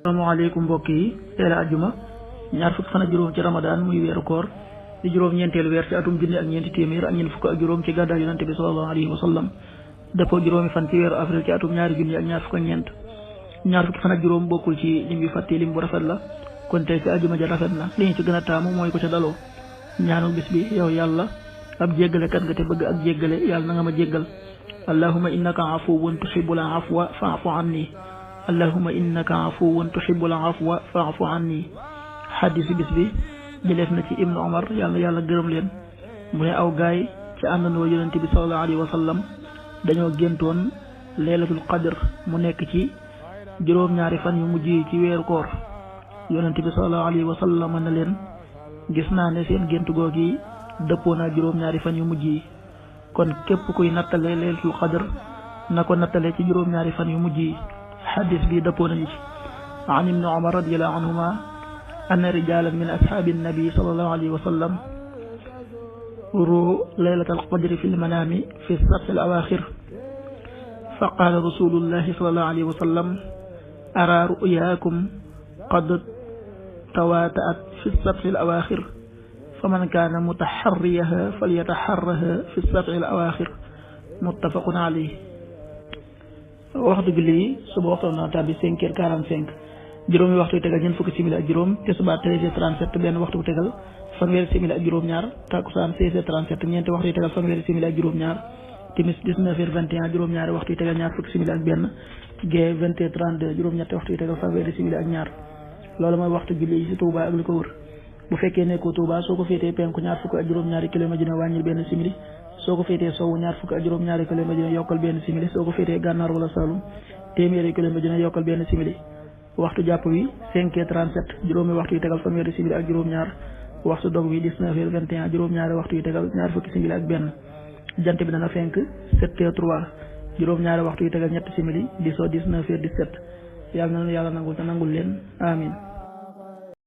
asalaamaaleykum mbokk yi teel a àjjuma ñaar fukki fan ak juróom ci Ramadan muy weeru koor di juróom-ñeenteelu weer ci atum junni ak ñeenti téeméer ak ñeent fukk ak juróom ci gàddaay yonante bi sallallahu alayhi wa sallam dëppoo juróomi fan ci weeru avril ci atum ñaari junni ak ñaar fukk ak ñeent ñaar fukki fan ak juróom bokkul ci lim yu fàtte lim bu rafet la kon tey ci àjjuma ja rafet na li ñu ci gën a taamu mooy ko ca daloo ñaanul bis bi yow yàlla ab jéggalekat nga te bëgg ak jéggale yàlla na nga ma jéggal allahumma innaka afuwwun tuhibbul afwa fa'fu anni allahumma innaka afuwwun tuhibbul afwa fa'fu anni xaddisi bis bi jëleef na ci ibnu omar yàlla gërëm leen mu ne aw gaay ci àndandoo yonent bi sallallahu alayhi wa sallam dañoo géntoon laylatul qadr mu nekk ci juróom-ñaari fan yu mujj yi ci weeru koor yonent bi sallallahu alayhi wa sallam na leen gis naa ne seen gént googi dëppoo naa juróom-ñaari fan yu mujj yi kon képp kuy nattale laylatul qadr na ko nattale ci juróom-ñaari fan yu mujj yi xaddis bi dëppoo nañu ci an ibni omar radiallahu anhuma anna rijalan min ashaabi nabi sallallahu alayhi wa sallam ru laylatal qadri fi lmanaami fi sabti al awaaxir fa qaala rasulullahi sallallahu alayhi wa sallam ara ru'yaakum qad tawaata'at fi sabti al awaaxir faman kaana mutaxarriyaha falyataxarraha fi sabti al awaaxir muttafaqun alayhi waxtu julli yi suba waxtu na tàbbi 5h45 juróomi waxtu yu tegal ñeent fukki simili ak juróom tisbaar 13h37 benn waxtu bu tegal fanweeri simili ak juróom-ñaar takkusaan 16h37 ñeenti waxtu yu tegal fanweeri simili ak juróom-ñaar timis 19h21 juróom-ñaari waxtu yu tegal ñaar fukki simili ak benn gee 20h32 juróom-ñetti waxtu yu tegal fanweeri simili ak ñaar loolu mooy waxtu julli yi ci Touba ak li ko wër bu fekkee nekkoo Touba soo ko féetee penku ñaar fukki ak juróom-ñaari kilomètre dina wàññil benn simili soo ko féetee sowwu ñaar fukki ak juróom-ñaari kilomètre dina yokkal benn simili soo ko féetee gànnaar wala Saloum téeméeri kilomètre dina yokkal benn simili waxtu jàpp wi 5h37 juróomi waxtu yu tegal fanweeri simili ak juróom-ñaar waxtu dog wi 19h21 juróom-ñaari waxtu yu tegal ñaar fukki simili ak benn jant bi dana fenk 7h03 juróom-ñaari waxtu yu tegal ñetti simili di soo 19h17 yàlla na yàlla nangul te nangul leen amin